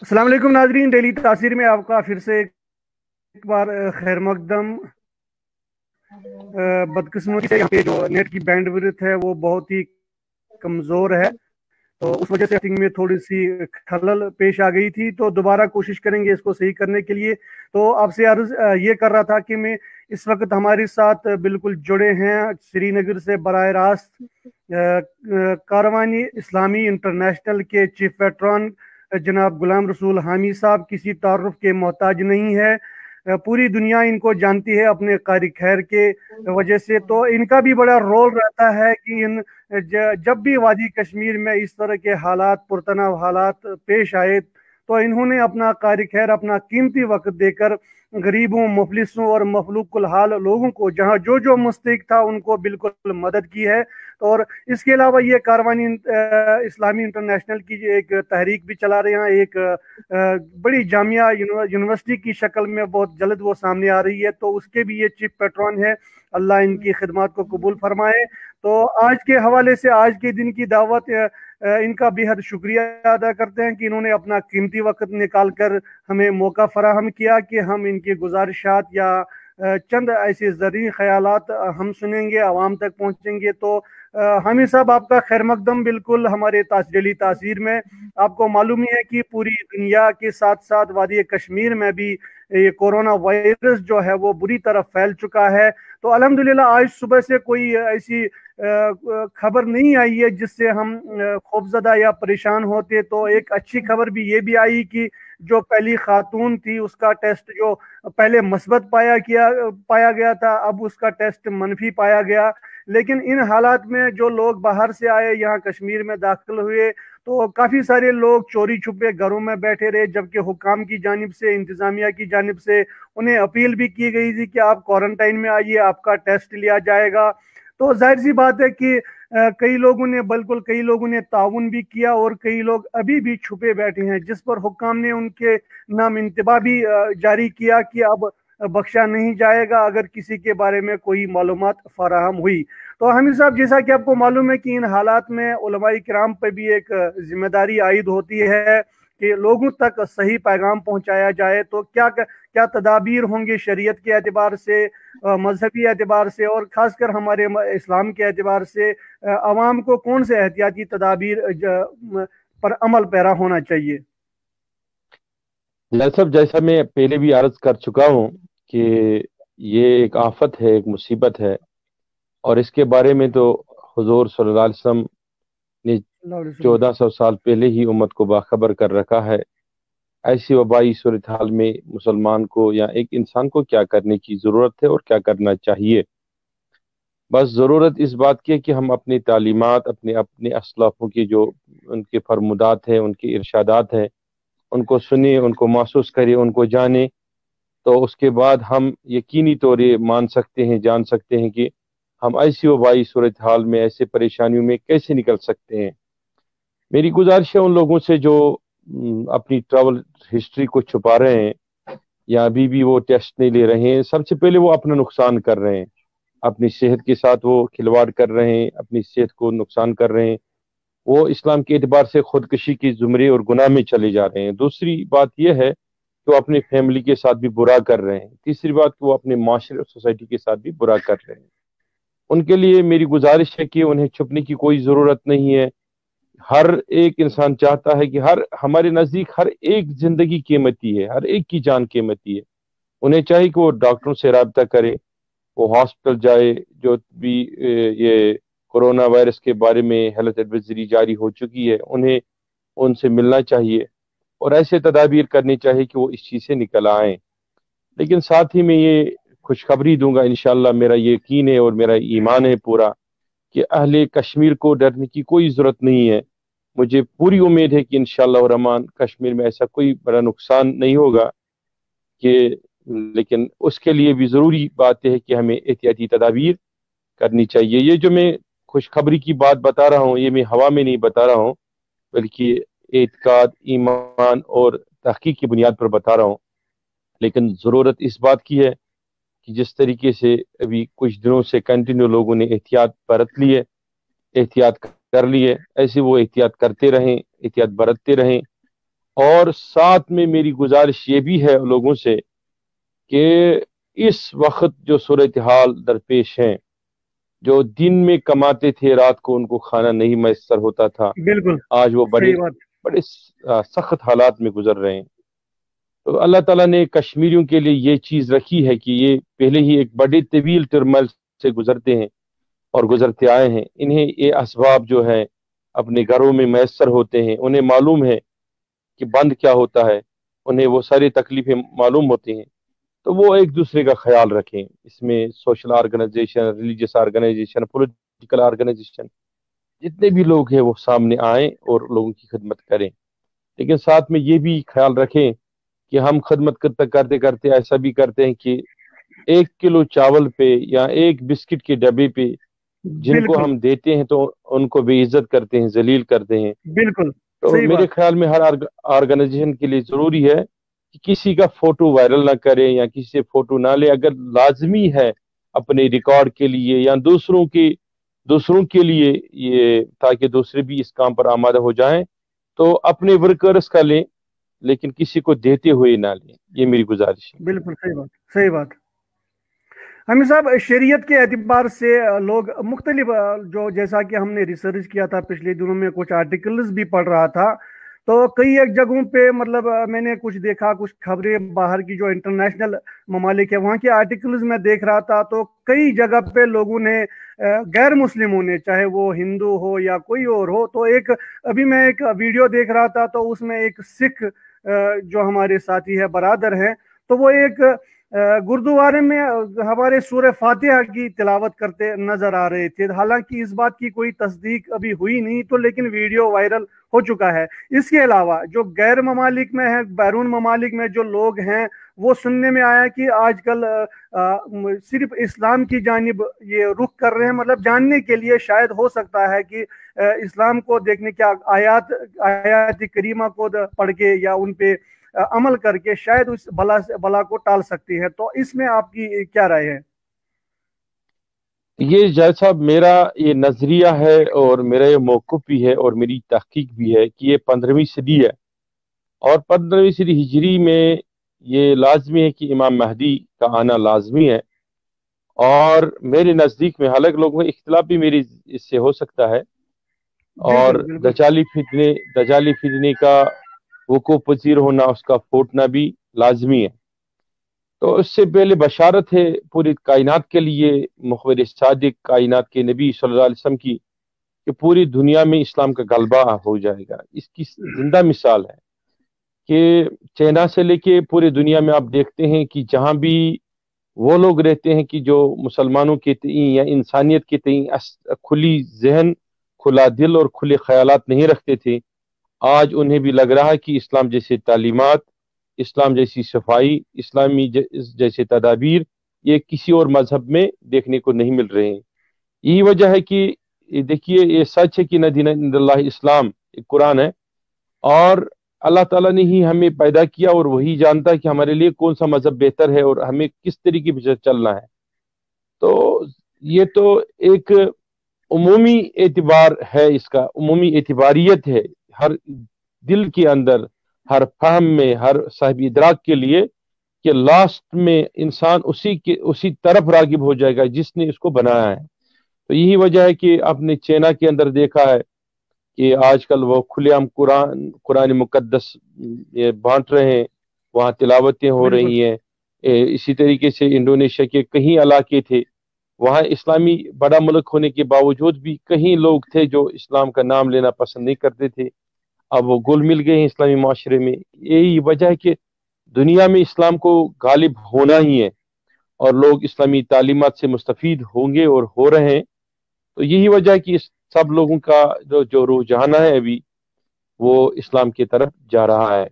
अस्सलाम वालेकुम नाजरीन, डेली तासीर में आपका फिर से एक बार खैर मकदम। बदकिस्मती से यहाँ पे जो नेट की बैंडविड्थ है वो बहुत ही कमज़ोर है, तो उस वजह से सेटिंग में थोड़ी सी खलल पेश आ गई थी। तो दोबारा कोशिश करेंगे इसको सही करने के लिए। तो आपसे अर्ज ये कर रहा था कि मैं इस वक्त हमारे साथ बिल्कुल जुड़े हैं श्रीनगर से बराह रास्त कारवानी इस्लामी इंटरनेशनल के चीफ पेट्रॉन जनाब गुलाम रसूल हामी साहब। किसी तारुफ के मोहताज नहीं है, पूरी दुनिया इनको जानती है अपने कारी खैर के वजह से। तो इनका भी बड़ा रोल रहता है कि जब भी वादी कश्मीर में इस तरह के हालात पुरतनाव हालात पेश आए तो इन्होंने अपना कारी खैर अपना कीमती वक्त देकर गरीबों मुफलिसों और मफलूकुल हाल लोगों को जहाँ जो जो मुस्तहिक था उनको बिल्कुल मदद की है। और इसके अलावा ये कारवानी इस्लामी इंटरनेशनल की एक तहरीक भी चला रहे हैं, एक बड़ी जामिया यूनिवर्सिटी की शक्ल में बहुत जल्द वो सामने आ रही है। तो उसके भी ये चीफ पेट्रॉन है, अल्लाह इनकी खिदमत को कबूल फरमाए। तो आज के हवाले से आज के दिन की दावत इनका बेहद शुक्रिया अदा करते हैं कि इन्होंने अपना कीमती वक्त निकाल कर हमें मौका फराहम किया कि हम इनकी गुजारिशात या चंद ऐसे ज़रूरी ख्यालात हम सुनेंगे, आवाम तक पहुंचेंगे। तो हामी साहब, आपका खैर मकदम बिल्कुल हमारे डेली तासीर में। आपको मालूम ही है कि पूरी दुनिया के साथ साथ वादी कश्मीर में भी ये कोरोना वायरस जो है वो बुरी तरह फैल चुका है। तो अल्हम्दुलिल्लाह आज सुबह से कोई ऐसी खबर नहीं आई है जिससे हम खौफजदा या परेशान होते। तो एक अच्छी खबर भी ये भी आई कि जो पहली खातून थी उसका टेस्ट जो पहले मस्बत पाया गया था, अब उसका टेस्ट मनफी पाया गया। लेकिन इन हालात में जो लोग बाहर से आए यहाँ कश्मीर में दाखिल हुए तो काफी सारे लोग चोरी छुपे घरों में बैठे रहे, जबकि हुकाम की जानिब से इंतजामिया की जानिब से उन्हें अपील भी की गई थी कि आप क्वारंटाइन में आइए, आपका टेस्ट लिया जाएगा। तो जाहिर सी बात है कि कई लोगों ने ताउन भी किया और कई लोग अभी भी छुपे बैठे हैं, जिस पर हुक्काम ने उनके नाम इंतबा भी जारी किया कि अब बख्शा नहीं जाएगा अगर किसी के बारे में कोई मालूमात फराहम हुई। तो हामिद साहब, जैसा कि आपको मालूम है कि इन हालात में उलमाए किराम पर भी एक जिम्मेदारी आयद होती है कि लोगों तक सही पैगाम पहुंचाया जाए। तो क्या क्या तदाबीर होंगे शरीयत के एतबार से, मजहबी एतबार से और ख़ासकर हमारे इस्लाम के एतबार से अवाम को कौन से एहतियाती तदाबीर पर अमल पैरा होना चाहिए? जैसा मैं पहले भी अर्ज कर चुका हूँ कि ये एक आफत है, एक मुसीबत है, और इसके बारे में तो हुजूर सल्लल्लाहु अलैहि वसल्लम ने 1400 साल पहले ही उम्मत को बाखबर कर रखा है। ऐसी वबाई सूरत हाल में मुसलमान को या एक इंसान को क्या करने की ज़रूरत है और क्या करना चाहिए। बस ज़रूरत इस बात की है कि हम अपनी तालीमात अपने अपने असलाफ़ों की जो उनके फरमुदात हैं, उनके इरशादात हैं, उनको सुने, उनको महसूस करें, उनको जाने। तो उसके बाद हम यकीनी तौर ये मान सकते हैं, जान सकते हैं कि हम ऐसी वबाई सूरत हाल में, ऐसे परेशानियों में कैसे निकल सकते हैं। मेरी गुजारिश है उन लोगों से जो अपनी ट्रैवल हिस्ट्री को छुपा रहे हैं या अभी भी वो टेस्ट नहीं ले रहे हैं, सबसे पहले वो अपना नुकसान कर रहे हैं। अपनी सेहत के साथ वो खिलवाड़ कर रहे हैं, अपनी सेहत को नुकसान कर रहे हैं। वो इस्लाम के एतबार से खुदकशी की जुमरे और गुनाह में चले जा रहे हैं। दूसरी बात यह है कि वो अपनी फैमिली के साथ भी बुरा कर रहे हैं। तीसरी बात कि वो अपने माशरे और सोसाइटी के साथ भी बुरा कर रहे हैं। उनके लिए मेरी गुजारिश है कि उन्हें छुपने की कोई ज़रूरत नहीं है। हर एक इंसान चाहता है कि हर हमारे नज़दीक हर एक ज़िंदगी कीमती है, हर एक की जान कीमती है। उन्हें चाहिए कि वो डॉक्टरों से रब्ता करे, वो हॉस्पिटल जाए। जो भी ये कोरोना वायरस के बारे में हेल्थ एडवाइजरी जारी हो चुकी है, उन्हें उनसे मिलना चाहिए और ऐसे तदाबीर करनी चाहिए कि वो इस चीज़ से निकल आएँ। लेकिन साथ ही मैं ये खुशखबरी दूंगा, इंशाल्लाह मेरा ये यकीन है और मेरा ईमान है पूरा कि अहले कश्मीर को डरने की कोई ज़रूरत नहीं है। मुझे पूरी उम्मीद है कि इंशाल्लाह रहमान कश्मीर में ऐसा कोई बड़ा नुकसान नहीं होगा कि, लेकिन उसके लिए भी ज़रूरी बात है कि हमें एहतियाती तदाबीर करनी चाहिए। ये जो मैं खुशखबरी की बात बता रहा हूँ, ये मैं हवा में नहीं बता रहा हूँ, बल्कि एतकाद, ईमान और तहकीक की बुनियाद पर बता रहा हूँ। लेकिन ज़रूरत इस बात की है कि जिस तरीके से अभी कुछ दिनों से कंटिन्यू लोगों ने एहतियात बरत ली है, एहतियात कर ली है, ऐसे वो एहतियात करते रहें, एहतियात बरतते रहें। اور ساتھ میں میری گزارش یہ بھی ہے لوگوں سے کہ اس وقت جو صورتحال درپیش ہیں، جو دن میں کماتے تھے رات کو ان کو کھانا نہیں میسر ہوتا تھا، بالکل آج وہ بڑے صحیح بات. بڑے سخت حالات میں گزر رہے ہیں. تو اللہ تعالیٰ نے کشمیریوں کے لیے یہ چیز رکھی ہے کہ یہ پہلے ہی ایک بڑے طویل ٹرمل سے گزرتے ہیں اور گزرتے آئے ہیں. انہیں یہ اسباب جو ہے اپنے گھروں میں میسر ہوتے ہیں، انہیں معلوم ہے کہ بند کیا ہوتا ہے، انہیں وہ ساری تکلیفیں معلوم ہوتی ہیں. تو وہ ایک دوسرے کا خیال رکھیں. اس میں social organisation, religious organisation, political organisation, جتنے بھی لوگ ہیں وہ سامنے آئیں اور لوگوں کی خدمت کریں. لیکن ساتھ میں یہ بھی خیال رکھیں کہ ہم خدمت کرتے کرتے ایسا بھی کرتے ہیں کہ 1 کلو چاول پہ یا ایک بسکٹ کے ڈبے پہ جن کو بالکل ہم دیتے ہیں تو ان کو بے عزت کرتے ہیں، ذلیل کرتے ہیں. بالکل تو صحیح میرے بات. خیال میں ہر آرگنائزیشن کے لیے ضروری ہے کہ کسی کا فوٹو وائرل نہ کرے یا کسی سے فوٹو نہ لے. اگر لازمی ہے اپنے ریکارڈ کے لیے یا دوسروں کے لیے یہ، تاکہ دوسرے بھی اس کام پر آمادہ ہو جائیں، تو اپنے ورکرز کا لیں لیکن کسی کو دیتے ہوئے نہ لیں. یہ میری گزارش ہے. بالکل صحیح بات صحیح بات. حمید صاحب، شریعت کے اعتبار سے لوگ مختلف جو جیسا کہ ہم نے ریسرچ کیا تھا پچھلے دنوں میں، کچھ آرٹیکلز بھی پڑھ رہا تھا، تو کئی ایک جگہوں پہ مطلب میں نے کچھ دیکھا، کچھ خبریں باہر کی جو انٹرنیشنل ممالک ہے وہاں کے آرٹیکلز میں دیکھ رہا تھا، تو کئی جگہ پہ لوگوں نے، غیر مسلموں نے، چاہے وہ ہندو ہو یا کوئی اور ہو، تو ابھی میں ایک ویڈیو دیکھ رہا تھا تو اس میں ایک سکھ جو ہمارے ساتھی ہے، برادر ہیں، تو وہ ایک گردوارے میں ہمارے سورہ فاتحہ کی تلاوت کرتے نظر آ رہے تھے. حالانکہ اس بات کی کوئی تصدیق ابھی ہوئی نہیں، تو لیکن ویڈیو وائرل ہو چکا ہے. اس کے علاوہ جو غیر ممالک میں ہیں، بیرون ممالک میں جو لوگ ہیں، وہ سننے میں آیا کہ آج کل صرف اسلام کی جانب یہ رخ کر رہے ہیں، مطلب جاننے کے لیے شاید ہو سکتا ہے کہ اسلام کو دیکھنے کے آیات کریمہ کو پڑھ کے یا ان پہ عمل کر کے شاید اس بلا کو ٹال سکتی ہے. تو اس میں آپ کی کیا رائے ہے؟ یہ جائے صاحب میرا یہ نظریہ ہے اور میرا یہ موقف بھی ہے اور میری تحقیق بھی ہے کہ یہ 15ویں صدی ہے، اور 15ویں صدی ہجری میں یہ لازمی ہے کہ امام مہدی کا آنا لازمی ہے. اور میرے نزدیک میں، حالانکہ لوگوں میں اختلاف بھی میری اس سے ہو سکتا ہے، اور بالکل بالکل دجالی فتنے کا وقوع پذیر ہونا، اس کا پھوٹنا بھی لازمی ہے. تو اس سے پہلے بشارت ہے پوری کائنات کے لیے، مخبر صادق کائنات کے نبی صلی اللہ علیہ وسلم کی، کہ پوری دنیا میں اسلام کا غلبہ ہو جائے گا. اس کی زندہ مثال ہے کہ چائنا سے لے کے پوری دنیا میں آپ دیکھتے ہیں کہ جہاں بھی وہ لوگ رہتے ہیں کہ جو مسلمانوں کے تئیں یا انسانیت کے تئیں کھلی ذہن، کھلا دل اور کھلے خیالات نہیں رکھتے تھے، آج انہیں بھی لگ رہا ہے کہ اسلام جیسے تعلیمات، اسلام جیسی صفائی، اسلامی جیسے تدابیر یہ کسی اور مذہب میں دیکھنے کو نہیں مل رہے ہیں. یہی وجہ ہے کہ دیکھیے، یہ سچ ہے کہ نہ دین عند اللہ اسلام، ایک قرآن ہے، اور اللہ تعالیٰ نے ہی ہمیں پیدا کیا اور وہی جانتا ہے کہ ہمارے لیے کون سا مذہب بہتر ہے اور ہمیں کس طریقے سے چلنا ہے. تو یہ تو ایک عمومی اعتبار ہے، اس کا عمومی اعتباریت ہے ہر دل کے اندر، ہر فہم میں، ہر صاحب ادراک کے لیے، کہ لاسٹ میں انسان اسی طرف راغب ہو جائے گا جس نے اس کو بنایا ہے. تو یہی وجہ ہے کہ آپ نے چائنا کے اندر دیکھا ہے کہ آج کل وہ کھلے عام قرآن مقدس یہ بانٹ رہے ہیں، وہاں تلاوتیں ہو بالکل رہی ہیں. اسی طریقے سے انڈونیشیا کے کہیں علاقے تھے، وہاں اسلامی بڑا ملک ہونے کے باوجود بھی کہیں لوگ تھے جو اسلام کا نام لینا پسند نہیں کرتے تھے. اب وہ گل مل گئے ہیں اسلامی معاشرے میں. یہی وجہ ہے کہ دنیا میں اسلام کو غالب ہونا ہی ہے اور لوگ اسلامی تعلیمات سے مستفید ہوں گے اور ہو رہے ہیں. تو یہی وجہ ہے کہ سب لوگوں کا جو رجحان ہے ابھی وہ اسلام کی طرف جا رہا ہے.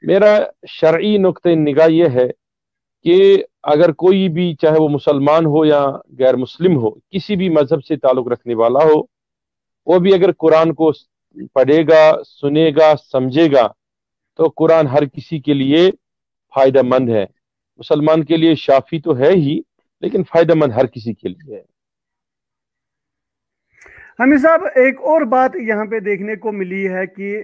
میرا شرعی نقطہ نگاہ یہ ہے کہ اگر کوئی بھی، چاہے وہ مسلمان ہو یا غیر مسلم ہو، کسی بھی مذہب سے تعلق رکھنے والا ہو، وہ بھی اگر قرآن کو پڑھے گا، سنے گا، سمجھے گا، تو قرآن ہر کسی کے لیے فائدہ مند ہے. مسلمان کے لیے شافی تو ہے ہی، لیکن فائدہ مند ہر کسی کے لیے ہے. حمید صاحب، ایک اور بات یہاں پہ دیکھنے کو ملی ہے کہ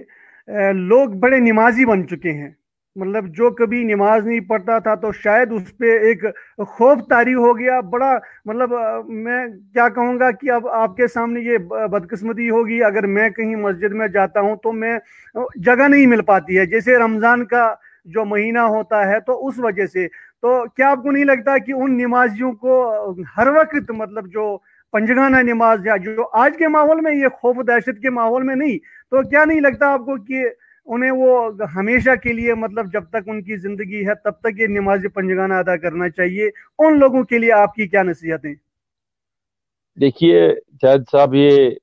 लोग बड़े नमाजी बन चुके हैं। मतलब जो कभी नमाज नहीं पढ़ता था तो शायद उस पे एक खौफ तारी हो गया बड़ा। मतलब मैं क्या कहूँगा कि अब आपके सामने ये बदकिस्मती होगी, अगर मैं कहीं मस्जिद में जाता हूँ तो मैं जगह नहीं मिल पाती है, जैसे रमज़ान का जो महीना होता है, तो उस वजह से। तो क्या आपको नहीं लगता कि उन नमाजियों को हर वक्त, मतलब जो पंजगाना नमाज या जो आज के माहौल में, ये खौफ दहशत के माहौल में नहीं, तो क्या नहीं लगता आपको कि उन्हें वो हमेशा के लिए, मतलब जब तक उनकी जिंदगी है तब तक ये नमाज पंजगाना अदा करना चाहिए? उन लोगों के लिए आपकी क्या नसीहतें? देखिए जायद साहब, ये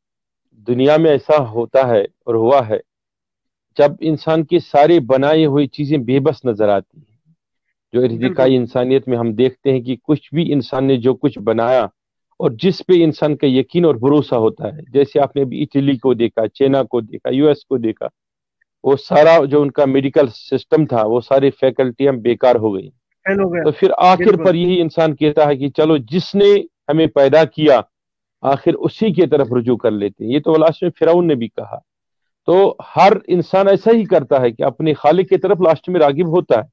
दुनिया में ऐसा होता है और हुआ है, जब इंसान की सारी बनाई हुई चीजें बेबस नजर आती हैं। जो बिल्कुल। इर्तिकाई इंसानियत में हम देखते हैं कि कुछ भी इंसान ने जो कुछ बनाया और जिस पे इंसान का यकीन और भरोसा होता है, जैसे आपने अभी इटली को देखा, चाइना को देखा, यूएस को देखा, वो सारा जो उनका मेडिकल सिस्टम था, वो सारी फैकल्टियां बेकार हो गई। फेल हो गया। तो फिर आखिर बिल्कुल। पर यही इंसान कहता है कि चलो जिसने हमें पैदा किया, आखिर उसी की तरफ रुजू कर लेते हैं। ये तो लास्ट में फिरौन ने भी कहा। तो हर इंसान ऐसा ही करता है कि अपने खालिक की तरफ लास्ट में रागिब होता है।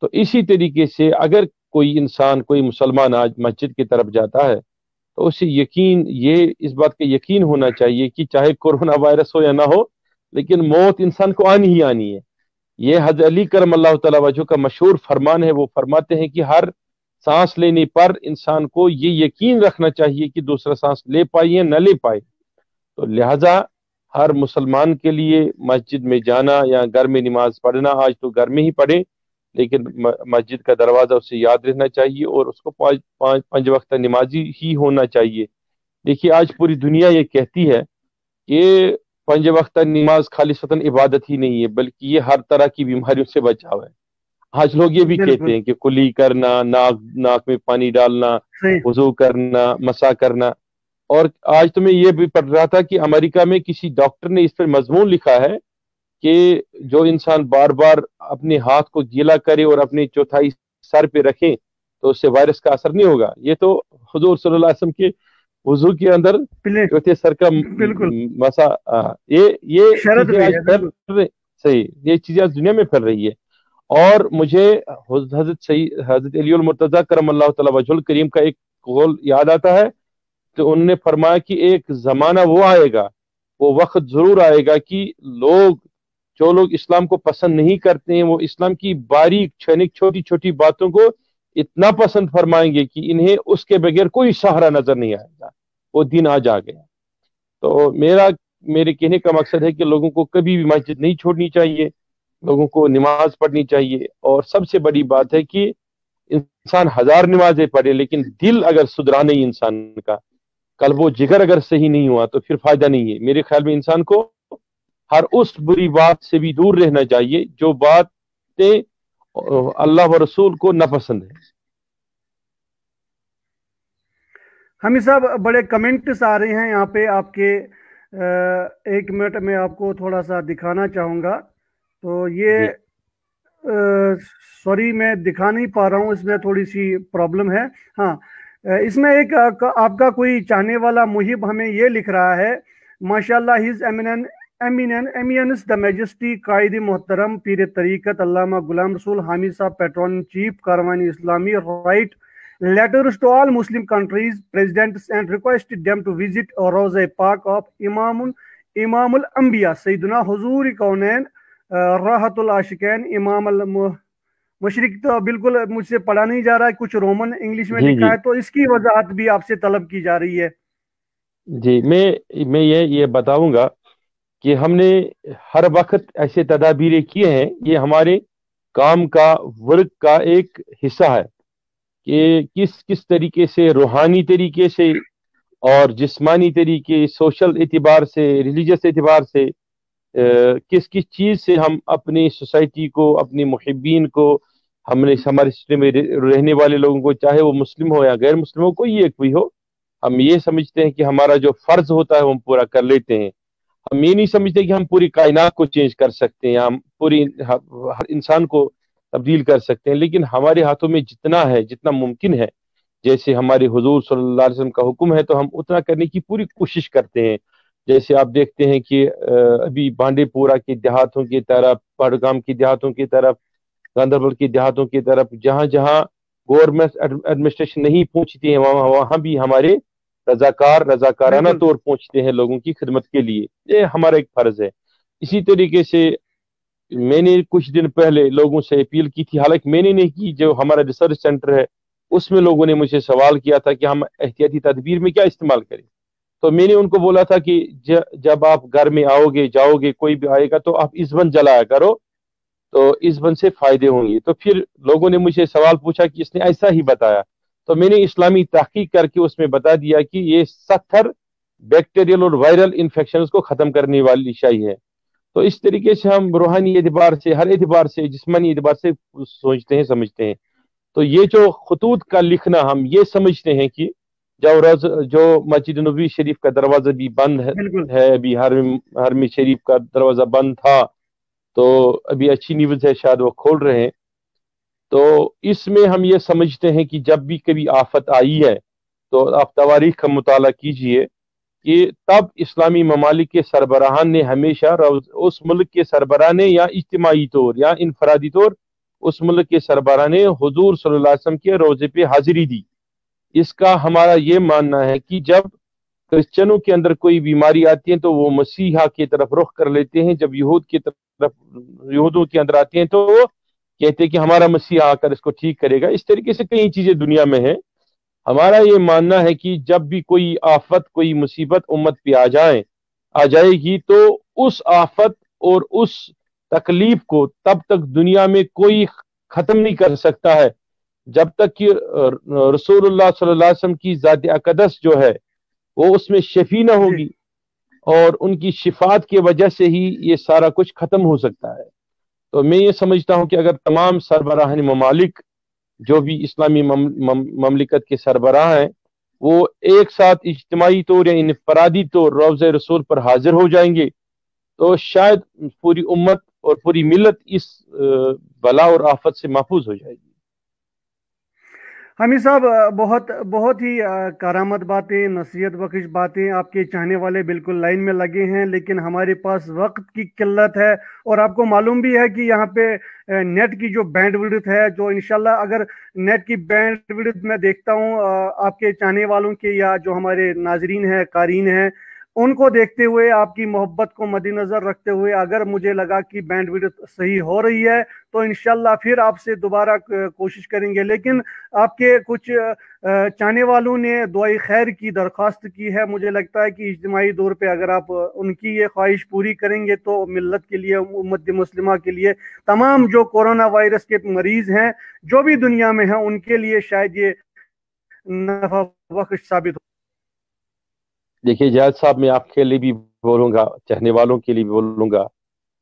तो इसी तरीके से अगर कोई इंसान, कोई मुसलमान आज मस्जिद की तरफ जाता है, तो उसे यकीन, ये इस बात का यकीन होना चाहिए कि चाहे कोरोना वायरस हो या ना हो, लेकिन मौत इंसान को आनी ही आनी है। ये हज़रत अली करम अल्लाह तआला वजह का मशहूर फरमान है। वो फरमाते हैं कि हर सांस लेने पर इंसान को ये यकीन रखना चाहिए कि दूसरा सांस ले पाए या न ले पाए। तो लिहाजा हर मुसलमान के लिए मस्जिद में जाना या घर में नमाज पढ़ना, आज तो घर में ही पढ़े, लेकिन मस्जिद का दरवाजा उसे याद रहना चाहिए और उसको पांच वक्त नमाजी ही होना चाहिए। देखिए आज पूरी दुनिया ये कहती है कि पंज वक्त नमाज खालिसतन इबादत ही नहीं है, बल्कि ये हर तरह की बीमारियों से बचाव है। आज लोग ये भी कहते बिल्कुल हैं कि कुली करना, नाक नाक में पानी डालना, सही। वजू करना, मसा करना। और आज तो मैं ये भी पढ़ रहा था कि अमेरिका में किसी डॉक्टर ने इस पर मजमून लिखा है कि जो इंसान बार बार अपने हाथ को गीला करे और अपनी चौथाई सर पे रखे, तो उससे वायरस का असर नहीं होगा। ये तो हुजूर सल्लल्लाहु अलैहि वसल्लम के वजू के अंदर प्ले। चौथे सर का बिल्कुल। मसा, ये शरत चीजें भी आज है, फैल बिल्कुल। रही। सही, ये चीजें आज दुनिया में फैल रही है। और मुझे हजरत अली मुर्तजा करम अल्लाह तआला वजहुल करीम का एक कौल याद आता है। तो उन्होंने फरमाया कि एक जमाना वो आएगा, वो वक्त जरूर आएगा कि जो लोग इस्लाम को पसंद नहीं करते हैं, वो इस्लाम की बारीक क्षणिक छोटी छोटी बातों को इतना पसंद फरमाएंगे कि इन्हें उसके बगैर कोई सहारा नजर नहीं आएगा। वो दिन आज आ गया। तो मेरे कहने का मकसद है कि लोगों को कभी भी मस्जिद नहीं छोड़नी चाहिए, लोगों को नमाज पढ़नी चाहिए। और सबसे बड़ी बात है कि इंसान हजार नमाजें पढ़े, लेकिन दिल अगर सुधरा नहीं इंसान का, कल वो जिगर अगर सही नहीं हुआ, तो फिर फायदा नहीं है। मेरे ख्याल में इंसान को हर उस बुरी बात से भी दूर रहना चाहिए जो बातें अल्लाह व रसूल को नापसंद है। हमी साहब, बड़े कमेंट्स आ रहे हैं यहाँ पे आपके। एक मिनट में आपको थोड़ा सा दिखाना चाहूँगा। तो ये जी सॉरी, मैं दिखा नहीं पा रहा हूँ, इसमें थोड़ी सी प्रॉब्लम है। हाँ, इसमें एक आपका कोई चाहने वाला मुहिब हमें ये लिख रहा है, माशाल्लाह, हिज एमिनेंस द मैजेस्टी कायद मोहतरम पीर तरीक़त अल्लामा गुलाम रसूल हामिद साहब, patron chief Karwan Islami, write letters to all Muslim countries, presidents, and requested them to visit Roza Park of Imamul Anbiya, Sayyidina Huzur Kaunain, राहतुल आशिकैन, इमाम अल मुशरिक। तो बिल्कुल मुझसे पढ़ा नहीं जा रहा है, कुछ रोमन इंग्लिश में जी लिखा जी है, तो इसकी वजाहत भी आपसे तलब की जा रही है। जी, मैं ये बताऊंगा कि हमने हर वक्त ऐसे तदाबीरें किए हैं। ये हमारे काम का, वर्क का एक हिस्सा है कि किस किस तरीके से, रूहानी तरीके से और जिस्मानी तरीके, सोशल एतबार से, रिलीजियस एतबार से, किस किस चीज़ से हम अपनी सोसाइटी को, अपने मुहिब्बीन को, हमारे सिस्टम में रहने वाले लोगों को, चाहे वो मुस्लिम हो या गैर मुस्लिम हो, कोई एक भी हो, हम ये समझते हैं कि हमारा जो फर्ज होता है वो हम पूरा कर लेते हैं। हम ये नहीं समझते कि हम पूरी कायनात को चेंज कर सकते हैं या हम हर इंसान को तब्दील कर सकते हैं। लेकिन हमारे हाथों में जितना है, जितना मुमकिन है, जैसे हमारे हुजूर सल्लल्लाहु अलैहि वसल्लम का हुक्म है, तो हम उतना करने की पूरी कोशिश करते हैं। جیسے آپ دیکھتے ہیں کہ ابھی بانڈی پورہ کے دیہاتوں کی طرف، بڑگام کی دیہاتوں کی طرف، گاندربل کی دیہاتوں کی طرف، جہاں جہاں گورنمنٹ ایڈمنسٹریشن نہیں پہنچتی ہے وہاں بھی ہمارے رضاکارانہ بالکل طور پہنچتے ہیں لوگوں کی خدمت کے لیے. یہ ہمارا ایک فرض ہے. اسی طریقے سے میں نے کچھ دن پہلے لوگوں سے اپیل کی تھی، حالانکہ میں نے نہیں کی، جو ہمارا ریسرچ سینٹر ہے اس میں لوگوں نے مجھے سوال کیا تھا کہ ہم احتیاطی تدبیر میں کیا استعمال کریں. تو میں نے ان کو بولا تھا کہ جب آپ گھر میں آؤ گے جاؤ گے، کوئی بھی آئے گا تو آپ ایندھن جلایا کرو، تو ایندھن سے فائدے ہوں گے. تو پھر لوگوں نے مجھے سوال پوچھا کہ اس نے ایسا ہی بتایا. تو میں نے اسلامی تحقیق کر کے اس میں بتا دیا کہ یہ 70 بیکٹیریل اور وائرل انفیکشنز کو ختم کرنے والی شے ہے. تو اس طریقے سے ہم روحانی اعتبار سے، ہر اعتبار سے، جسمانی اعتبار سے سوچتے ہیں سمجھتے ہیں. تو یہ جو خطوط کا لکھنا، ہم یہ سمجھتے ہیں کہ جو مسجد نبوی شریف کا دروازہ بھی بند بالکل ہے، ابھی حرم شریف کا دروازہ بند تھا، تو ابھی اچھی نیوز ہے شاید وہ کھول رہے ہیں. تو اس میں ہم یہ سمجھتے ہیں کہ جب بھی کبھی آفت آئی ہے تو آپ تواریخ کا مطالعہ کیجئے کہ تب اسلامی ممالک کے سربراہان نے ہمیشہ اس ملک کے سربراہ نے یا اجتماعی طور یا انفرادی طور اس ملک کے سربراہ نے حضور صلی اللہ علیہ وسلم کے روضے پہ حاضری دی. اس کا ہمارا یہ ماننا ہے کہ جب کرسچنوں کے اندر کوئی بیماری آتی ہے تو وہ مسیحا کی طرف رخ کر لیتے ہیں، جب یہودوں کے اندر آتے ہیں تو وہ کہتے ہیں کہ ہمارا مسیحا آ کر اس کو ٹھیک کرے گا. اس طریقے سے کئی چیزیں دنیا میں ہیں. ہمارا یہ ماننا ہے کہ جب بھی کوئی آفت، کوئی مصیبت امت پہ آ جائے گی تو اس آفت اور اس تکلیف کو تب تک دنیا میں کوئی ختم نہیں کر سکتا ہے جب تک کہ رسول اللہ صلی اللہ علیہ وسلم کی ذات اقدس جو ہے وہ اس میں شفیع نہ جی. ہوگی، اور ان کی شفاعت کی وجہ سے ہی یہ سارا کچھ ختم ہو سکتا ہے. تو میں یہ سمجھتا ہوں کہ اگر تمام سربراہان ممالک، جو بھی اسلامی مملکت کے سربراہ ہیں، وہ ایک ساتھ اجتماعی طور یا انفرادی طور روضہ رسول پر حاضر ہو جائیں گے تو شاید پوری امت اور پوری ملت اس بلا اور آفت سے محفوظ ہو جائے گی. حمید صاحب، بہت ہی کارآمد باتیں، نصیحت بخش باتیں. آپ کے چاہنے والے بالکل لائن میں لگے ہیں، لیکن ہمارے پاس وقت کی قلت ہے، اور آپ کو معلوم بھی ہے کہ یہاں پہ نیٹ کی جو بینڈ وڈتھ ہے، جو انشاءاللہ اگر نیٹ کی بینڈ وڈتھ میں دیکھتا ہوں آپ کے چاہنے والوں کے یا جو ہمارے ناظرین ہیں، قارئین ہیں، ان کو دیکھتے ہوئے، آپ کی محبت کو مد نظر رکھتے ہوئے، اگر مجھے لگا کہ بینڈ وڈتھ صحیح ہو رہی ہے تو انشاءاللہ پھر آپ سے دوبارہ کوشش کریں گے. لیکن آپ کے کچھ چاہنے والوں نے دعائی خیر کی درخواست کی ہے. مجھے لگتا ہے کہ اجتماعی طور پہ اگر آپ ان کی یہ خواہش پوری کریں گے تو ملت کے لیے، امت مسلمہ کے لیے، تمام جو کورونا وائرس کے مریض ہیں جو بھی دنیا میں ہیں، ان کے لیے شاید یہ نفع بخش ثابت ہو. دیکھیے جاید صاحب، میں آپ کے لیے بھی بولوں گا، چاہنے والوں کے لیے بھی بولوں گا،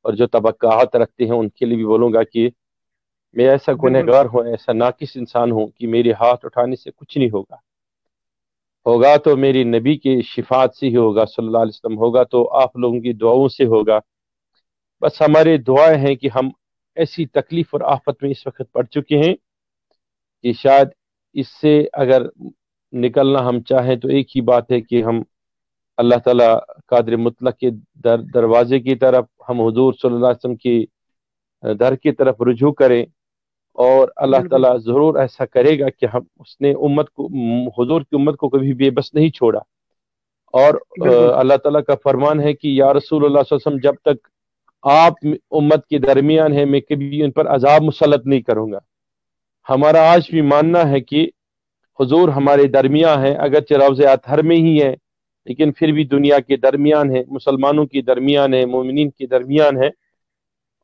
اور جو توقعات رکھتے ہیں ان کے لیے بھی بولوں گا کہ میں ایسا بالکل گنہگار ہوں، ایسا ناقص انسان ہوں کہ میرے ہاتھ اٹھانے سے کچھ نہیں ہوگا تو میری نبی کی شفاعت سے ہی ہوگا، صلی اللہ علیہ وسلم، ہوگا تو آپ لوگوں کی دعاؤں سے ہوگا. بس ہمارے دعائیں ہیں کہ ہم ایسی تکلیف اور آفت میں اس وقت پڑ چکے ہیں کہ شاید اس سے اگر نکلنا ہم چاہیں تو ایک ہی بات ہے کہ ہم اللہ تعالیٰ قادر مطلق کے دروازے کی طرف، ہم حضور صلی اللہ علیہ وسلم کی در کی طرف رجوع کریں، اور اللہ بالکل تعالیٰ ضرور ایسا کرے گا کہ اس نے حضور کی امت کو کبھی بے بس نہیں چھوڑا. اور بالکل اللہ تعالیٰ کا فرمان ہے کہ یا رسول اللہ صلی اللہ علیہ وسلم، جب تک آپ امت کے درمیان ہیں میں کبھی ان پر عذاب مسلط نہیں کروں گا. ہمارا آج بھی ماننا ہے کہ حضور ہمارے درمیان ہیں، اگرچہ روضہ اطہر میں ہی ہے لیکن پھر بھی دنیا کے درمیان ہے، مسلمانوں کے درمیان ہے، مومنین کے درمیان ہے.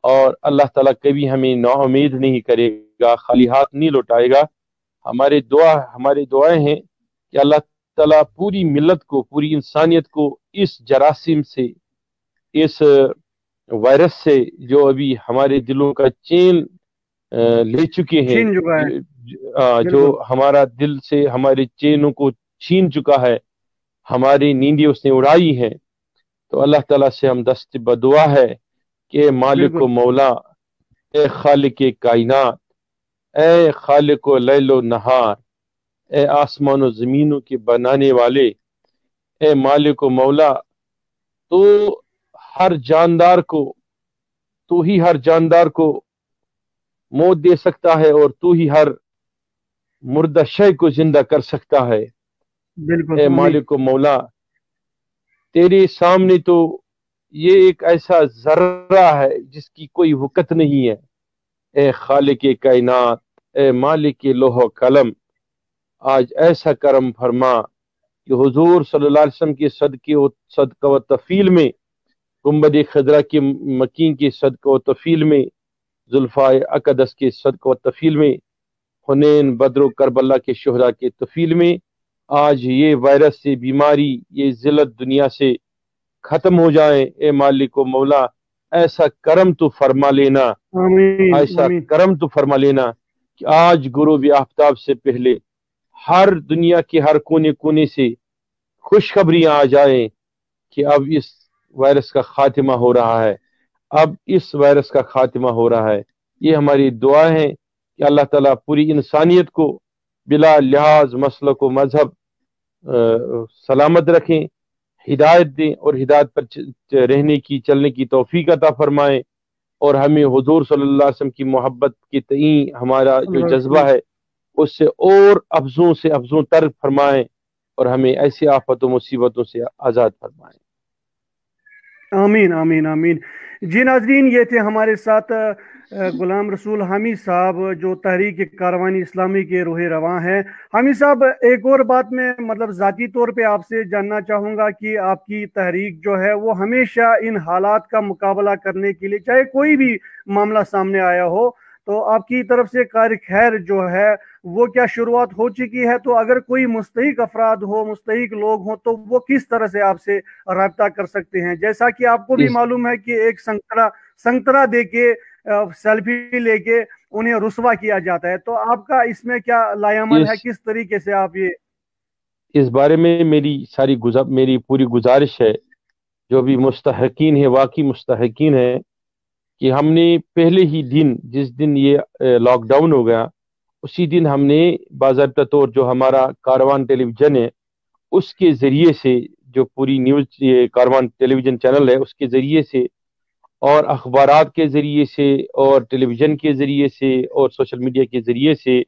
اور اللہ تعالیٰ کبھی ہمیں نا امید نہیں کرے گا، خالی ہاتھ نہیں لوٹائے گا. ہمارے دعائیں ہیں کہ اللہ تعالیٰ پوری ملت کو، پوری انسانیت کو اس جراثیم سے، اس وائرس سے جو ابھی ہمارے دلوں کا چین لے چکے ہیں، چھین چکا ہے. جو بالکل ہمارا دل سے ہمارے چینوں کو چھین چکا ہے، ہماری نیندیں اس نے اڑائی ہے. تو اللہ تعالیٰ سے ہم دست بدعا ہے کہ مالک و بالکل مولا، اے خالق کائنات، اے خالق و لیل و نہار، اے آسمان و زمینوں کے بنانے والے، اے مالک و مولا، तो हर जानदार को, तू ही हर जानदार को मौत दे सकता है और तू ही हर मुर्दा शय को जिंदा कर सकता है। बिल्कुल ए आमीन। मालिक मौला, तेरे सामने तो ये एक ऐसा जर्रा है जिसकी कोई वक़्त नहीं है। ए खालिक कायनात, ए मालिक लोह कलम, आज ऐसा करम फरमा कि हुजूर सल्लल्लाहु अलैहि वसल्लम के सदका व तफील में, गुंबद खदरा के मकीन के सदका व तफील में, जुल्फाए अकदस के सदका व तफील में, हुनैन बद्र करबला के शुहदा के तफील में आज ये वायरस से बीमारी, ये जिल्लत दुनिया से खत्म हो जाए। ए मालिक व मौला, ऐसा करम तो फरमा लेना, आमीन ऐसा आमीन। करम तो फरमा लेना कि आज गुरूब आफ्ताब से पहले हर दुनिया के हर कोने कोने से खुशखबरियां आ जाए कि अब इस वायरस का खात्मा हो रहा है, अब इस वायरस का खात्मा हो रहा है। ये हमारी दुआ है कि अल्लाह ताला पूरी इंसानियत को बिला लिहाज मसलक व मजहब सलामत रखें, हिदायत दें और हिदायत पर रहने की, चलने की तौफीक अता फरमाएं, और हमें हुजूर सल्लल्लाहु अलैहि वसल्लम की मोहब्बत के तई हमारा जो जज्बा है उससे और अफजों से अफजों तर फरमाएं, और हमें ऐसी आफतों मुसीबतों से आज़ाद फरमाएं। आमीन आमीन आमीन। जी नाजरीन, ये थे हमारे साथ गुलाम रसूल हामिद साहब, जो तहरीक कारवानी इस्लामी के रूह रवां हैं। हामिद साहब, एक और बात मैं मतलब ज़ाती तौर पे आपसे जानना चाहूँगा कि आपकी तहरीक जो है वो हमेशा इन हालात का मुकाबला करने के लिए, चाहे कोई भी मामला सामने आया हो, तो आपकी तरफ से कार खैर जो है वो क्या शुरुआत हो चुकी है? तो अगर कोई मुस्तहिक अफराद हो, मुस्तहिक लोग हो, तो वो किस तरह से आपसे राब्ता कर सकते हैं? जैसा कि आपको भी मालूम है कि एक संतरा दे के सेल्फी लेके उन्हें रुस्वा किया जाता है, तो आपका इसमें क्या लायामल है? किस तरीके से आप ये इस बारे में मेरी पूरी गुजारिश है, जो भी मुस्तहकीन है, वाकई मुस्तहकीन है, कि हमने पहले ही दिन, जिस दिन ये लॉकडाउन हो गया, उसी दिन हमने बाज़ाब्ता तौर जो हमारा कारवान टेलीविज़न है उसके ज़रिए से, जो पूरी न्यूज़, ये कारवान टेलीविज़न चैनल है उसके ज़रिए से, और अखबारात के ज़रिए से, और टेलीविज़न के ज़रिए से, और सोशल मीडिया के ज़रिए से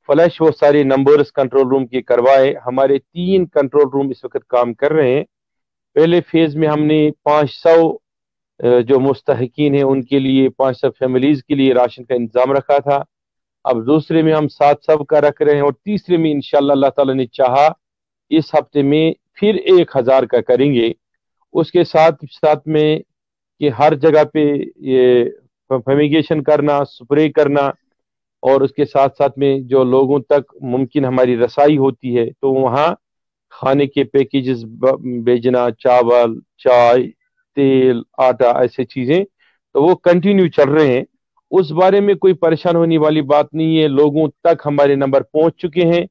फ्लैश वो सारे नंबर्स कंट्रोल रूम के करवाए। हमारे 3 कंट्रोल रूम इस वक्त काम कर रहे हैं। पहले फेज़ में हमने 500 जो मुस्तहकीन हैं उनके लिए, 500 फैमिलीज़ के लिए राशन का इंतज़ाम रखा था। अब दूसरे में हम 700 का रख रहे हैं, और तीसरे में इंशाअल्लाह अल्लाह ताला ने चाहा इस हफ्ते में फिर 1000 का करेंगे। उसके साथ साथ में कि हर जगह पे ये फमिगेशन करना, स्प्रे करना, और उसके साथ साथ में जो लोगों तक मुमकिन हमारी रसाई होती है तो वहाँ खाने के पैकेजेस भेजना, चावल, चाय, तेल, आटा, ऐसे चीज़ें, तो वो कंटिन्यू चल रहे हैं। उस बारे में कोई परेशान होने वाली बात नहीं है। लोगों तक हमारे नंबर पहुंच चुके हैं,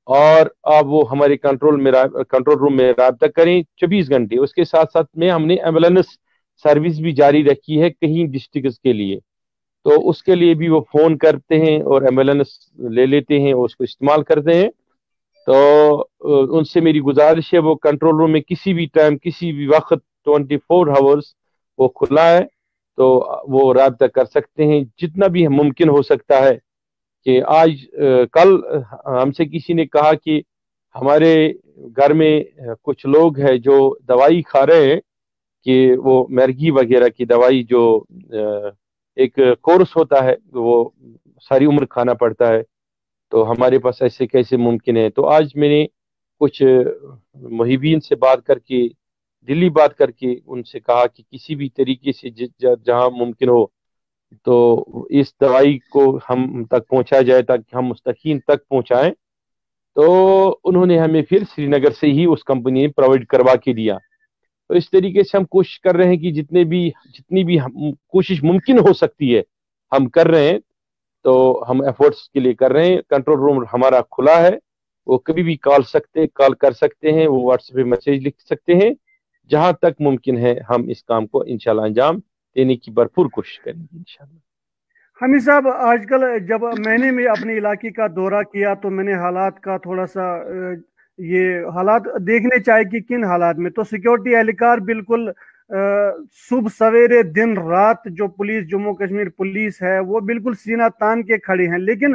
और अब वो हमारे कंट्रोल रूम में राब्ता करें 24 घंटे। उसके साथ साथ में हमने एम्बुलेंस सर्विस भी जारी रखी है कहीं डिस्ट्रिक्ट के लिए, तो उसके लिए भी वो फ़ोन करते हैं और एम्बुलेंस ले लेते हैं और उसको इस्तेमाल करते हैं। तो उनसे मेरी गुजारिश है, वो कंट्रोल रूम में किसी भी टाइम, किसी भी वक्त 24 आवर्स वो खुला है, तो वो राब्ता कर सकते हैं जितना भी मुमकिन हो सकता है। कि आज कल हमसे किसी ने कहा कि हमारे घर में कुछ लोग हैं जो दवाई खा रहे हैं, कि वो मर्गी वगैरह की दवाई, जो एक कोर्स होता है वो सारी उम्र खाना पड़ता है, तो हमारे पास ऐसे कैसे मुमकिन है। तो आज मैंने कुछ मुहिबीन से बात करके, दिल्ली बात करके उनसे कहा कि किसी भी तरीके से जहाँ मुमकिन हो तो इस दवाई को हम तक पहुंचाया जाए, ताकि हम मुस्तकीन तक पहुंचाएं। तो उन्होंने हमें फिर श्रीनगर से ही उस कंपनी ने प्रोवाइड करवा के दिया। तो इस तरीके से हम कोशिश कर रहे हैं कि जितनी भी कोशिश मुमकिन हो सकती है हम कर रहे हैं। तो हम एफर्ट्स के लिए कर रहे हैं। कंट्रोल रूम हमारा खुला है, वो कभी भी कॉल कर सकते हैं, वो व्हाट्सएप पे मैसेज लिख सकते हैं। जहां तक मुमकिन है हम इस काम को इंशाल्लाह अंजाम देने की भरपूर कोशिश करेंगे इंशाल्लाह। हामिद साहब, आजकल जब मैंने अपने इलाके का दौरा किया तो मैंने हालात का थोड़ा सा یہ حالات دیکھنے چاہیے کہ کن حالات میں. تو سیکیورٹی اہلکار بالکل صبح سویرے دن رات جو پولیس جموں کشمیر پولیس ہے وہ بالکل سینہ تان کے کھڑے ہیں، لیکن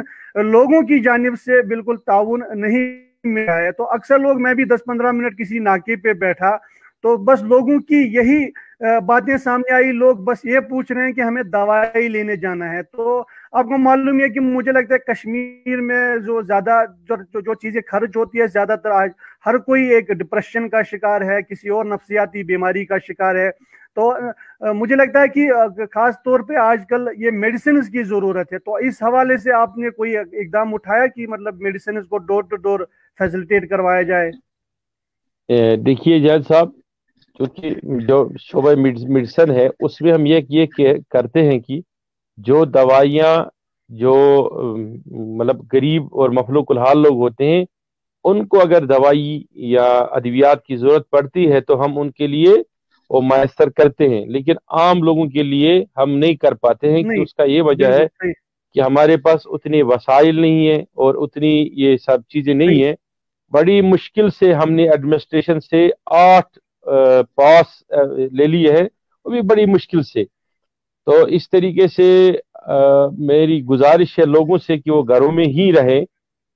لوگوں کی جانب سے بالکل تعاون نہیں ملا ہے. تو اکثر لوگ، میں بھی 10-15 منٹ کسی ناکے پہ بیٹھا تو بس لوگوں کی یہی باتیں سامنے آئی. لوگ بس یہ پوچھ رہے ہیں کہ ہمیں دوائی لینے جانا ہے. تو آپ کو معلوم ہے کہ مجھے لگتا ہے کشمیر میں جو زیادہ جو چیزیں خرچ ہوتی ہے، زیادہ تر آج ہر کوئی ایک ڈپریشن کا شکار ہے، کسی اور نفسیاتی بیماری کا شکار ہے. تو مجھے لگتا ہے کہ خاص طور پہ آج کل یہ میڈیسنز کی ضرورت ہے. تو اس حوالے سے آپ نے کوئی اقدام اٹھایا کہ مطلب میڈیسنز کو ڈور ٹو ڈور فیسلٹیٹ کروایا جائے؟ دیکھیے جاج صاحب، کیونکہ جو شعبہ میڈیسن ہے اس میں ہم یہ کرتے ہیں کہ جو دوائیاں جو مطلب غریب اور مفلوق الحال لوگ ہوتے ہیں ان کو اگر دوائی یا ادویات کی ضرورت پڑتی ہے تو ہم ان کے لیے وہ میسر کرتے ہیں، لیکن عام لوگوں کے لیے ہم نہیں کر پاتے ہیں. کہ اس کا یہ وجہ ہے کہ ہمارے پاس اتنے وسائل نہیں ہیں اور اتنی یہ سب چیزیں نہیں ہیں. بڑی مشکل سے ہم نے ایڈمنسٹریشن سے 8 پاس لے لیے ہیں، وہ بھی بڑی مشکل سے. تو اس طریقے سے میری گزارش ہے لوگوں سے کہ وہ گھروں میں ہی رہیں.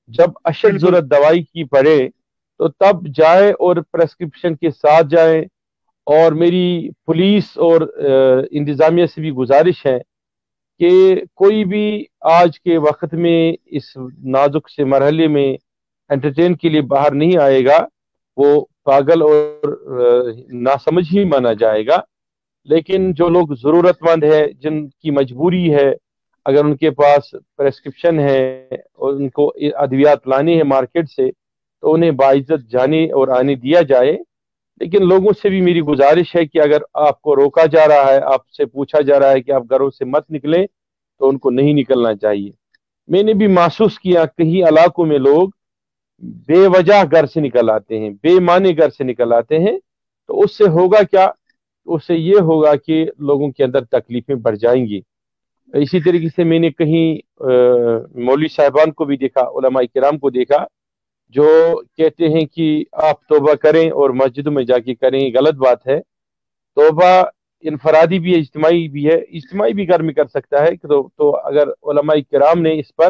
جب اشد ضرورت دوائی کی پڑے تو تب جائے اور پریسکرپشن کے ساتھ جائیں. اور میری پولیس اور انتظامیہ سے بھی گزارش ہے کہ کوئی بھی آج کے وقت میں اس نازک سے مرحلے میں انٹرٹین کے لیے باہر نہیں آئے گا، وہ پاگل اور ناسمجھ ہی مانا جائے گا. لیکن جو لوگ ضرورت مند ہے، جن کی مجبوری ہے، اگر ان کے پاس پریسکرپشن ہے اور ان کو ادویات لانے ہیں مارکیٹ سے تو انہیں باعزت جانے اور آنے دیا جائے. لیکن لوگوں سے بھی میری گزارش ہے کہ اگر آپ کو روکا جا رہا ہے، آپ سے پوچھا جا رہا ہے کہ آپ گھروں سے مت نکلیں، تو ان کو نہیں نکلنا چاہیے. میں نے بھی محسوس کیا کہیں علاقوں میں لوگ بے وجہ گھر سے نکل آتے ہیں، بے معنی گھر سے نکل آتے ہیں. تو اس سے ہوگا کیا؟ اس سے یہ ہوگا کہ لوگوں کے اندر تکلیفیں بڑھ جائیں گی. اسی طریقے سے میں نے کہیں مولوی صاحبان کو بھی دیکھا، علماء کرام کو دیکھا، جو کہتے ہیں کہ آپ توبہ کریں اور مسجدوں میں جا کے کریں. غلط بات ہے. توبہ انفرادی بھی ہے، اجتماعی بھی ہے. اجتماعی بھی گھر میں کر سکتا ہے. تو اگر علماء کرام نے اس پر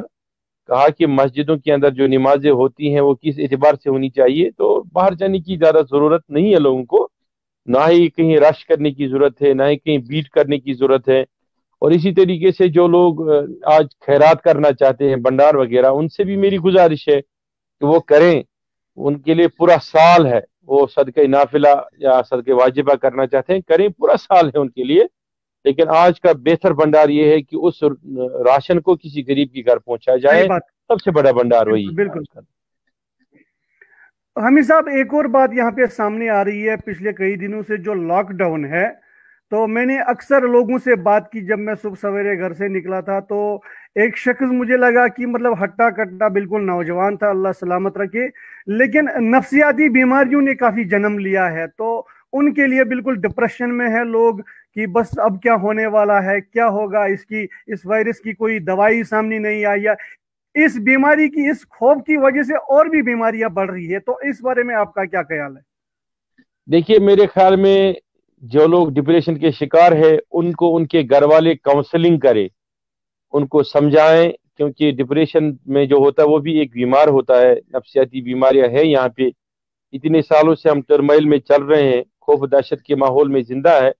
کہا کہ مسجدوں کے اندر جو نمازیں ہوتی ہیں وہ کس اعتبار سے ہونی چاہیے، تو باہر جانے کی زیادہ ضرورت نہیں ہے لوگوں کو. نہ ہی کہیں رش کرنے کی ضرورت ہے، نہ ہی کہیں بیٹ کرنے کی ضرورت ہے. اور اسی طریقے سے جو لوگ آج خیرات کرنا چاہتے ہیں، بنڈار وغیرہ، ان سے بھی میری گزارش ہے کہ وہ کریں. ان کے لیے پورا سال ہے. وہ صدقہ نافلہ یا صدقہ واجبہ کرنا چاہتے ہیں، کریں. پورا سال ہے ان کے لیے. لیکن آج کا بہتر بھنڈار یہ ہے کہ اس راشن کو کسی غریب کے گھر پہنچایا جائے. سب سے بڑا بھنڈار وہی. بالکل. حمید صاحب، ایک اور بات یہاں پہ سامنے آ رہی ہے پچھلے کئی دنوں سے، جو لاک ڈاؤن ہے. تو میں نے اکثر لوگوں سے بات کی، جب میں صبح سویرے گھر سے نکلا تھا تو ایک شخص مجھے لگا کہ مطلب ہٹا کٹا بالکل نوجوان تھا، اللہ سلامت رکھے، لیکن نفسیاتی بیماریوں نے کافی جنم لیا ہے. تو ان کے لیے بالکل ڈپریشن میں ہے لوگ کہ بس اب کیا ہونے والا ہے، کیا ہوگا، اس وائرس کی کوئی دوائی سامنے نہیں آئی، یا اس بیماری کی، اس خوف کی وجہ سے اور بھی بیماریاں بڑھ رہی ہے. تو اس بارے میں آپ کا کیا خیال ہے؟ دیکھیے، میرے خیال میں جو لوگ ڈپریشن کے شکار ہے ان کو ان کے گھر والے کاؤنسلنگ کرے، ان کو سمجھائیں. کیونکہ ڈپریشن میں جو ہوتا ہے وہ بھی ایک بیمار ہوتا ہے. نفسیاتی بیماریاں ہیں یہاں پہ. اتنے سالوں سے ہم ٹرمائل میں چل رہے ہیں، خوف دہشت کے ماحول میں زندہ ہے.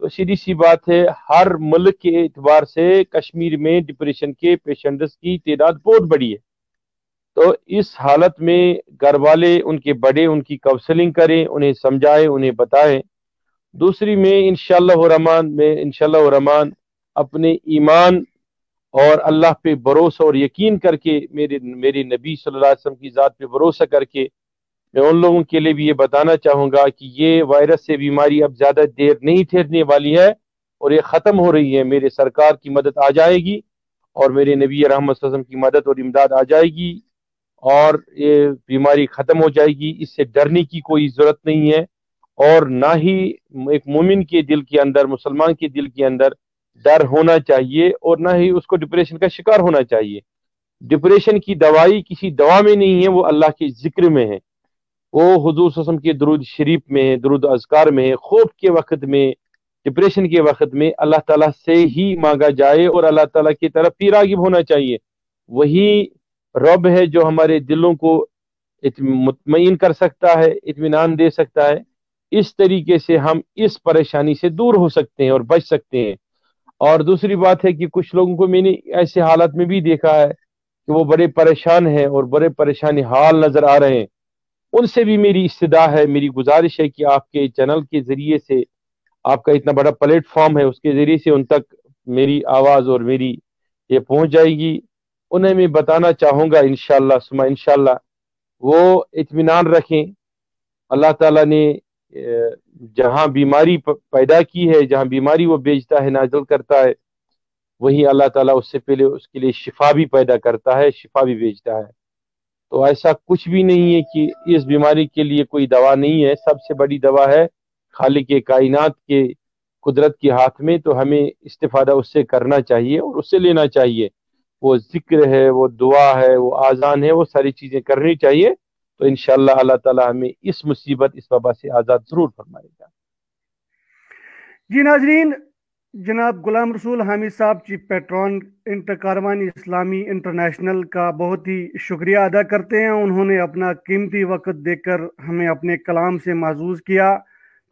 تو سیدھی سی بات ہے، ہر ملک کے اعتبار سے کشمیر میں ڈپریشن کے پیشنٹس کی تعداد بہت بڑی ہے. تو اس حالت میں گھر والے، ان کے بڑے، ان کی کاؤنسلنگ کریں، انہیں سمجھائیں، انہیں بتائیں. دوسری میں انشاءاللہ الرحمن اپنے ایمان اور اللہ پہ بھروسہ اور یقین کر کے، میرے نبی صلی اللہ علیہ وسلم کی ذات پہ بھروسہ کر کے، میں ان لوگوں کے لیے بھی یہ بتانا چاہوں گا کہ یہ وائرس سے بیماری اب زیادہ دیر نہیں ٹھہرنے والی ہے اور یہ ختم ہو رہی ہے. میرے سرکار کی مدد آ جائے گی اور میرے نبی رحمت صلی اللہ علیہ وسلم کی مدد اور امداد آ جائے گی اور یہ بیماری ختم ہو جائے گی. اس سے ڈرنے کی کوئی ضرورت نہیں ہے، اور نہ ہی ایک مومن کے دل کے اندر، مسلمان کے دل کے اندر ڈر ہونا چاہیے، اور نہ ہی اس کو ڈپریشن کا شکار ہونا چاہیے. ڈپریشن کی دوائی کسی دوا میں نہیں ہے، وہ اللہ کے ذکر میں ہے. وہ हुजूर सल्लल्लाहु अलैहि वसल्लम के दुरूद शरीफ में, दुरूद अज़कार में, खौफ के वक्त में, डिप्रेशन के वक्त में अल्लाह ताला से ही मांगा जाए और अल्लाह ताला की तरफ ही रागिब होना चाहिए। वही रब है जो हमारे दिलों को मुतमईन कर सकता है, इत्मीनान दे सकता है। इस तरीके से हम इस परेशानी से दूर हो सकते हैं और बच सकते हैं। और दूसरी बात है कि कुछ लोगों को मैंने ऐसे हालात में भी देखा है कि वो बड़े परेशान हैं और बड़े परेशानी हाल नजर आ रहे हैं। उनसे भी मेरी इस्तदा है, मेरी गुजारिश है कि आपके चैनल के जरिए से, आपका इतना बड़ा प्लेटफॉर्म है, उसके जरिए से उन तक मेरी आवाज़ और मेरी ये पहुंच जाएगी। उन्हें मैं बताना चाहूँगा इंशाअल्लाह सुमा इंशाअल्लाह वो इत्मीनान रखें। अल्लाह ताला ने जहाँ बीमारी पैदा की है, जहाँ बीमारी वो भेजता है, नाज़िल करता है, वही अल्लाह ताला उससे पहले उसके लिए शिफा भी पैदा करता है, शिफा भी भेजता है। तो ऐसा कुछ भी नहीं है कि इस बीमारी के लिए कोई दवा नहीं है। सबसे बड़ी दवा है खालिक के कायनात के कुदरत के हाथ में। तो हमें इस्तिफादा उससे करना चाहिए और उससे लेना चाहिए। वो जिक्र है, वो दुआ है, वो आज़ान है, वो सारी चीज़ें करनी चाहिए। तो इंशाअल्लाह अल्लाह ताला हमें इस मुसीबत, इस वबा से आज़ाद ज़रूर फरमाएगा। जी नाजरीन, जनाब गुलाम रसूल हामिद साहब चीफ पेट्रॉन कारवान इस्लामी इंटरनेशनल का बहुत ही शुक्रिया अदा करते हैं। उन्होंने अपना कीमती वक्त देकर हमें अपने कलाम से माजूज किया।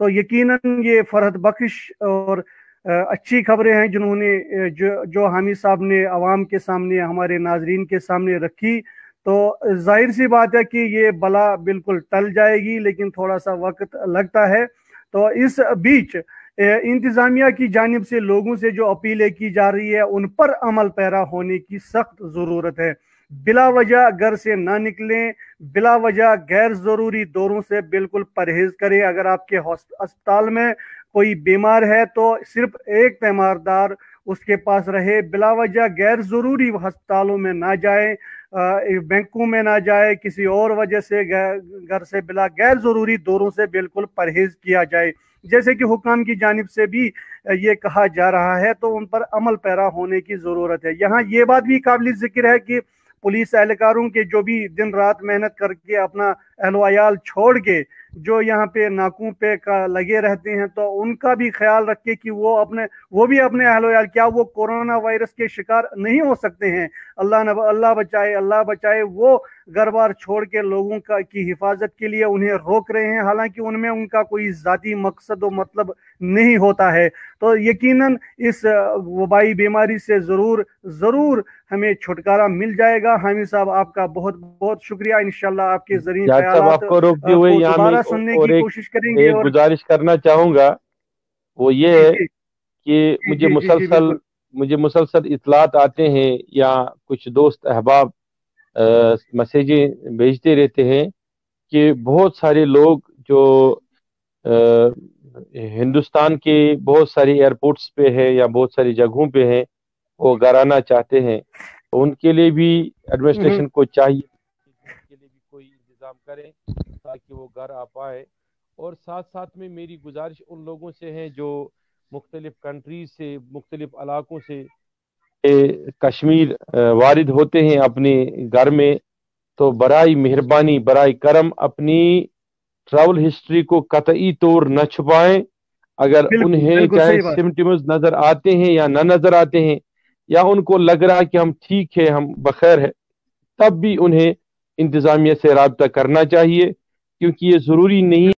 तो यकीनन ये फरहत बख्श और अच्छी खबरें हैं जिन्होंने जो हामिद साहब ने आवाम के सामने, हमारे नाजरीन के सामने रखी। तो जाहिर सी बात है कि ये बला बिल्कुल टल जाएगी, लेकिन थोड़ा सा वक्त लगता है। तो इस बीच इंतजामिया की जानिब से लोगों से जो अपीलें की जा रही है उन पर अमल पैरा होने की सख्त ज़रूरत है। बिला वजह घर से ना निकलें, बिला वजह गैर ज़रूरी दौरों से बिल्कुल परहेज करें। अगर आपके अस्पताल में कोई बीमार है तो सिर्फ एक तीमारदार उसके पास रहे। बिला वजह गैर ज़रूरी अस्पतालों में ना जाए, बैंकों में ना जाए, किसी और वजह से घर से बिला गैर ज़रूरी दौरों से बिल्कुल परहेज किया जाए। जैसे कि हुकाम की जानिब से भी ये कहा जा रहा है, तो उन पर अमल पैरा होने की ज़रूरत है। यहाँ ये बात भी काबिल ज़िक्र है कि पुलिस एहलकारों के जो भी दिन रात मेहनत करके अपना अहलवायाल छोड़ के जो यहाँ पे नाकों पे का लगे रहते हैं, तो उनका भी ख्याल रखे कि वो भी अपने अहलवायाल, क्या वो कोरोना वायरस के शिकार नहीं हो सकते हैं। अल्लाह बचाए, अल्लाह बचाए। वो घर बार छोड़ के लोगों की हिफाजत के लिए उन्हें रोक रहे हैं, हालांकि उनमें उनका कोई ज़ाती मकसद और मतलब नहीं होता है। तो यकीनन इस वबाई बीमारी से ज़रूर हमें छुटकारा मिल जाएगा। हामिद साहब, आपका बहुत बहुत शुक्रिया। इंशाल्लाह आपके जरिए आपको रोकते हुए यहाँ सुनने की कोशिश करेंगे। एक गुजारिश करना चाहूँगा, वो ये है कि मुझे मुसलसल इतलात आते हैं या कुछ दोस्त अहबाब मैसेजें भेजते रहते हैं कि बहुत सारे लोग जो हिंदुस्तान के बहुत सारे एयरपोर्ट्स पे है या बहुत सारी जगहों पे हैं, वो घर आना चाहते हैं। तो उनके लिए भी एडमिनिस्ट्रेशन को चाहिए उनके लिए भी कोई इंतज़ाम करें ताकि वो घर आ पाए। और साथ साथ में मेरी गुजारिश उन लोगों से है जो मुख्तलिफ कंट्रीज से, मुख्तलिफ इलाकों से कश्मीर वारिद होते हैं अपने घर में, तो बराई मेहरबानी, बराई करम अपनी ट्रैवल हिस्ट्री को कतई तौर न छुपाएं। अगर उन्हें चाहे सिम्टम्स नजर आते हैं या न नजर आते हैं, या उनको लग रहा है कि हम ठीक है, हम बखैर है, तब भी उन्हें इंतजामिया से राब्ता करना चाहिए, क्योंकि ये जरूरी नहीं